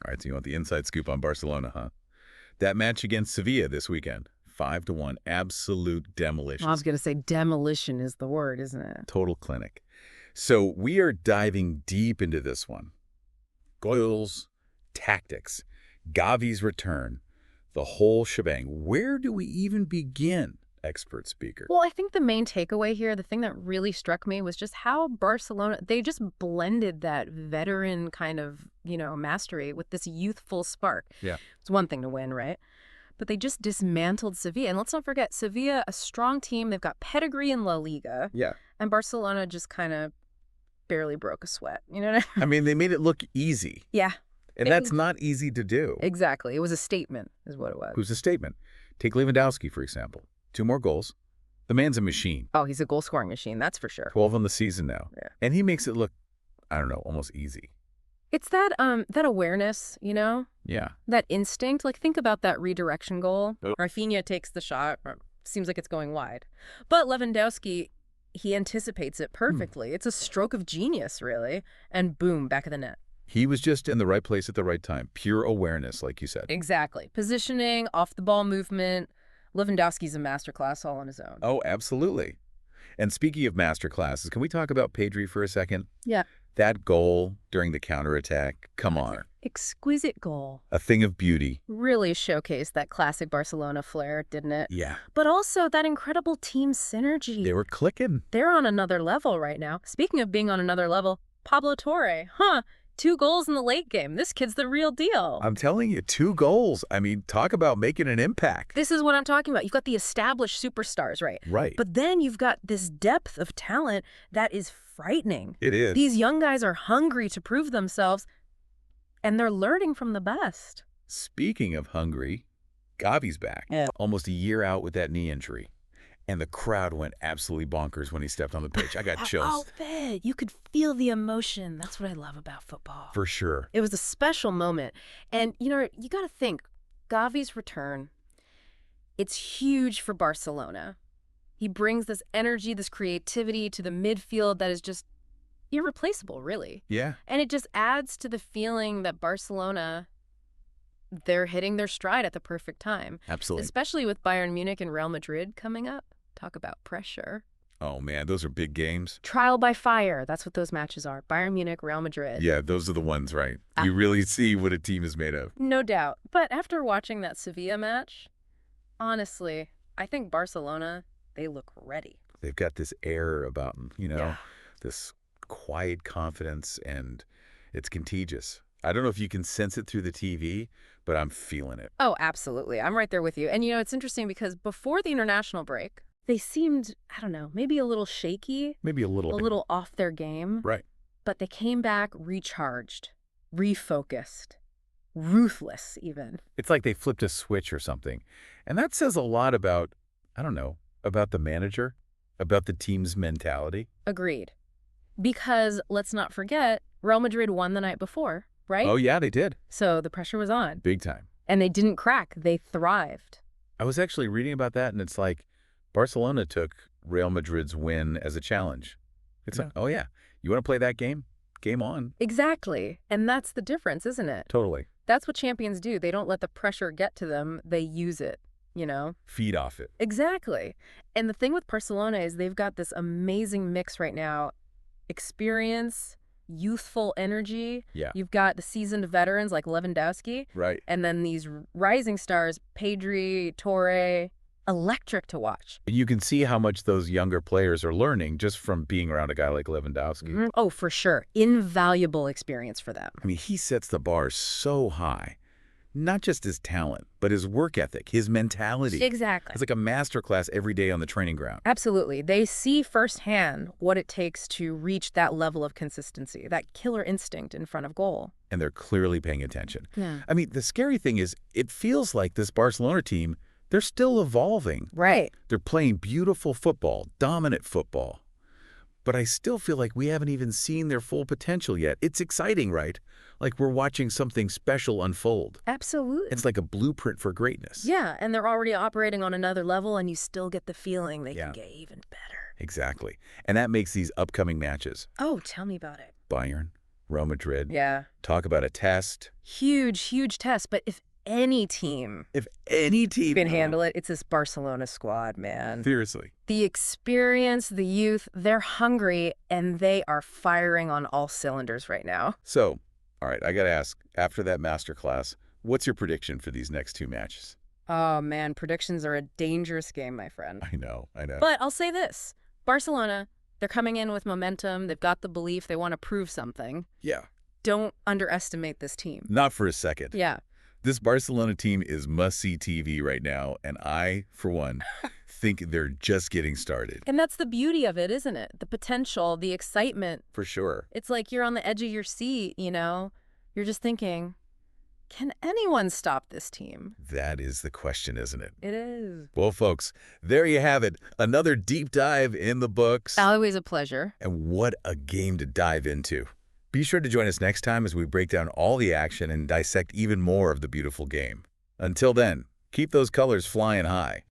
All right, so you want the inside scoop on Barcelona, huh? That match against Sevilla this weekend, 5-1, absolute Well, I demolition. was going to say demolition is the word, isn't it? Total clinic. So we are diving deep into this one. Goals, tactics, Gavi's return, the whole shebang. Where do we even begin, expert speaker? Well, I think the main takeaway here, the thing that really struck me was just how Barcelona, they just blended that veteran kind of, mastery with this youthful spark. Yeah. It's one thing to win, right? But they just dismantled Sevilla. And let's not forget, Sevilla, a strong team. They've got pedigree in La Liga. Yeah. And Barcelona just kind of barely broke a sweat. You know what I mean? I mean, they made it look easy. Yeah. And that's not easy to do. Exactly. It was a statement is what it was. Who's a statement? Take Lewandowski, for example. 2 more goals. The man's a machine. Oh, he's a goal-scoring machine, that's for sure. 12 on the season now. Yeah. And he makes it look, I don't know, almost easy. It's that awareness, Yeah. that instinct. Like, think about that redirection goal. Oh. Rafinha takes the shot, or seems like it's going wide. But Lewandowski, he anticipates it perfectly. It's a stroke of genius, really. And boom, back of the net. He was just in the right place at the right time. Pure awareness, like you said. Exactly. Positioning, off-the-ball movement. Lewandowski's a masterclass all on his own. Oh, absolutely. And speaking of master classes, can we talk about Pedri for a second? Yeah. That goal during the counterattack, come on. Exquisite goal. A thing of beauty. Really showcased that classic Barcelona flair, didn't it? Yeah. But also that incredible team synergy. They were clicking. They're on another level right now. Speaking of being on another level, Pablo Torre, 2 goals in the late game. This kid's the real deal. I'm telling you, 2 goals. I mean, talk about making an impact. This is what I'm talking about. You've got the established superstars, right? Right. But then you've got this depth of talent that is frightening. It is. These young guys are hungry to prove themselves, and they're learning from the best. Speaking of hungry, Gavi's back. Yeah. Almost a year out with that knee injury. And the crowd went absolutely bonkers when he stepped on the pitch. I got chills. I'll bet. You could feel the emotion. That's what I love about football. For sure. It was a special moment. And, you got to think, Gavi's return, it's huge for Barcelona. He brings this energy, this creativity to the midfield that is just irreplaceable, really. Yeah. And it just adds to the feeling that Barcelona, they're hitting their stride at the perfect time. Absolutely. Especially with Bayern Munich and Real Madrid coming up. Talk about pressure. Oh, man, those are big games. Trial by fire. That's what those matches are. Bayern Munich, Real Madrid. Yeah, those are the ones, right? You really see what a team is made of. No doubt. But after watching that Sevilla match, honestly, I think Barcelona, they look ready. They've got this air about them, Yeah. this quiet confidence, and it's contagious. I don't know if you can sense it through the TV, but I'm feeling it. Oh, absolutely. I'm right there with you. And, it's interesting because before the international break, they seemed, I don't know, maybe a little shaky, Maybe a little off their game. Right. But they came back recharged, refocused, ruthless even. It's like they flipped a switch or something. And that says a lot about, I don't know, about the manager, about the team's mentality. Agreed. Because let's not forget, Real Madrid won the night before, right? Oh, yeah, they did. So the pressure was on. Big time. And they didn't crack. They thrived. I was actually reading about that, and it's like Barcelona took Real Madrid's win as a challenge. It's like, oh, yeah, you want to play that game? Game on. Exactly. And that's the difference, isn't it? Totally. That's what champions do. They don't let the pressure get to them. They use it, Feed off it. Exactly. And the thing with Barcelona is they've got this amazing mix right now. Experience, youthful energy. Yeah. You've got the seasoned veterans like Lewandowski. Right. And then these rising stars, Pedri, Torre, electric to watch. You can see how much those younger players are learning just from being around a guy like Lewandowski. Oh, for sure. Invaluable experience for them. I mean, he sets the bar so high. Not just his talent, but his work ethic, his mentality. Exactly. It's like a masterclass every day on the training ground. Absolutely. They see firsthand what it takes to reach that level of consistency, that killer instinct in front of goal. And they're clearly paying attention. Yeah. I mean, the scary thing is it feels like this Barcelona team, they're still evolving. Right. They're playing beautiful football, dominant football. But I still feel like we haven't even seen their full potential yet. It's exciting, right? Like we're watching something special unfold. Absolutely. It's like a blueprint for greatness. Yeah, and they're already operating on another level, and you still get the feeling they can get even better. Exactly. And that makes these upcoming matches. Oh, tell me about it. Bayern, Real Madrid. Yeah. Talk about a test. Huge, huge test. But if any team If any team can handle it, it's this Barcelona squad, man. Seriously. The experience, the youth, they're hungry, and they are firing on all cylinders right now. So, all right, I got to ask, after that masterclass, what's your prediction for these next 2 matches? Oh, man, predictions are a dangerous game, my friend. I know. But I'll say this. Barcelona, they're coming in with momentum. They've got the belief. They want to prove something. Yeah. Don't underestimate this team. Not for a second. Yeah. This Barcelona team is must-see TV right now, and I, for one, think they're just getting started. And that's the beauty of it, isn't it? The potential, the excitement. For sure. It's like you're on the edge of your seat, you know? You're just thinking, can anyone stop this team? That is the question, isn't it? It is. Well, folks, there you have it. Another deep dive in the books. Always a pleasure. And what a game to dive into. Be sure to join us next time as we break down all the action and dissect even more of the beautiful game. Until then, keep those colors flying high.